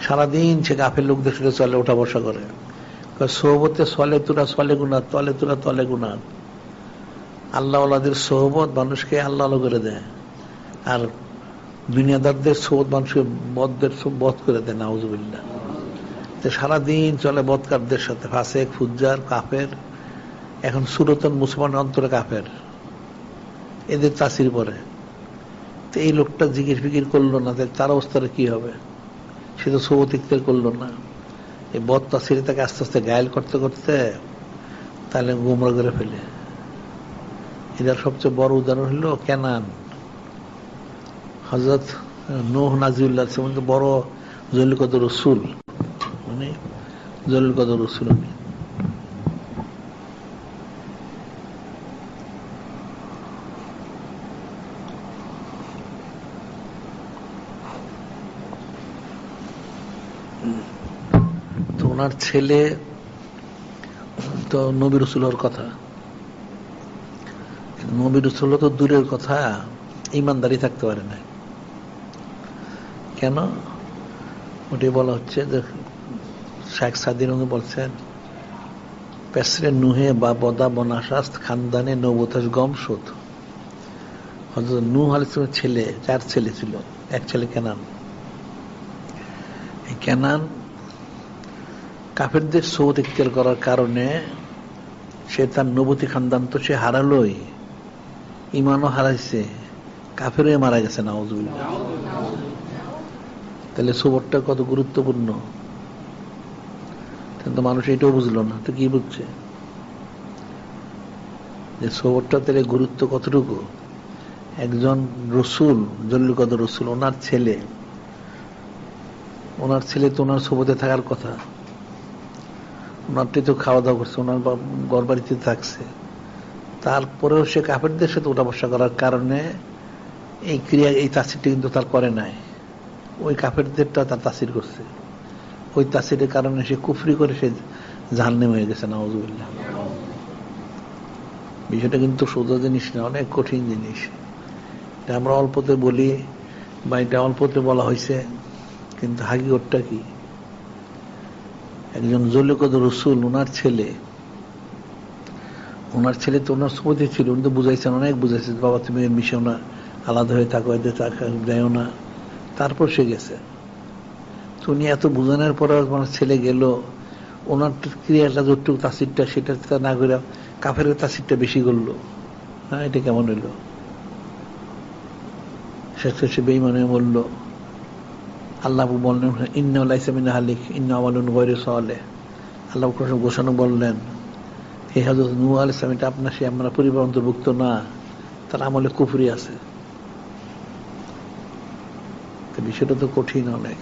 সারাদিন সে কাফের লোকদের সাথে চলে, ওঠা বসা করে। সোহবতে চলে তোরা চলে গুণা, তলে তোরা তলে গুণা। আল্লাহ ওয়ালাদের সোহবত মানুষকে আল্লাহ করে দেয়, আর দুনিয়াদারদের সোহবত মানুষকে বদদের বধ করে দেয়, নাউজুবিল্লাহ। সারাদিন চলে বদকারদের সাথে, ফাসেক ফুজ্জার কাফের। এখন সুরতন মুসলমান অন্তরে কাফের, এদের তাসির পরে। তো এই লোকটা জিকির ফিকির করলো না, তার অবস্থাটা কি হবে? সে তো সোহবত ইখতিয়ার করলো না। এই বদ তাসিরে তাকে আস্তে আস্তে ঘায়েল করতে করতে তাহলে গুমরা করে ফেলে। এটার সবচেয়ে বড় উদাহরণ হলো কেনান। হযরত নূহ নাজিউল্লাহ সম্বন্ধে বড় জলিল কদর রসুল, মানে জলিল কদর রসুল। উনি তো ওনার ছেলে তো নবী রসুল হওয়ার কথা, নবী রসুল তো দূরের কথা, ইমানদারি থাকতে পারে না। কেন? ওটাই বলা হচ্ছে যে শেখ সাদির বলছেন, পেসরে নুহে বা বদা বনাশাস্ত খানদানে নবতাস গম শোধ। হযরত নূহ আলাইহিস সালামের ছেলে, 4 ছেলে ছিল, এক ছেলে কেনান। এই কেনান কাফেরদের সোহবত ইখতিয়ার করার কারণে সে তার নবতী খানদান তো সে হারালোই, ইমানও হারাইছে, কাফের হয়ে মারা গেছে, নাউজুবিল্লাহ। তাহলে সোহবতটা কত গুরুত্বপূর্ণ, কিন্তু মানুষ এটাও বুঝলো না। তো কি বুঝছে যে সোহবতটা তাহলে গুরুত্ব কতটুকু? একজন রসুল, জলিল কদর রসুল, ওনার ছেলে তো ওনার সোহবতে থাকার কথা। ওনারটি তো খাওয়া দাওয়া করছে, ওনার ঘর বাড়িতে থাকছে, তারপরেও সে কাফেরদের সাথে ওঠা বসা করার কারণে এই ক্রিয়া, এই তাসিরটা কিন্তু তার করে নাই, ওই কাফেরদেরটা তার তাসির করছে। ওই তাসিরের কারণে সে কুফরি করে সে জাহান্নামে হয়ে গেছে, নাউজুবিল্লাহ। বিষয়টা কিন্তু সোজা জিনিস না, অনেক কঠিন জিনিস। এটা আমরা অল্পতে বলি বা এটা অল্পতে বলা হয়েছে, কিন্তু হাকিকতটা কি? একজন জলিল কদর রসুল, ওনার ছেলে তো ওনার সোহবতে ছিল, উনি তো বুঝাইছেন, অনেক বুঝাইছেন, বাবা তুমি মিশেও না, আলাদা হয়ে থাকো, এদের যাইও না। তারপর সে গেছে। উনি এত বুঝানোর পর আমার ছেলে গেল, ওনার ক্রিয়াটা যতটুকু তাসিরটা, সেটা না করে কাফের তাসিরটা বেশি করলো। হ্যাঁ, এটা কেমন হইলো? শেষে সে বেঈমান হয়ে বলল। আল্লাহ বললেন ইন্না লাইসা মিন আহলিক ইন্না আমালুন গায়রু সালেহ। আল্লাহ ঘোষণা বললেন, হে হযরত নূহ আলাইহিস সালাম, এটা আপনার সে আমরা পরিবার অন্তর্ভুক্ত না, তার আমলে কুফরি আছে। বিষয়টা তো কঠিন অনেক।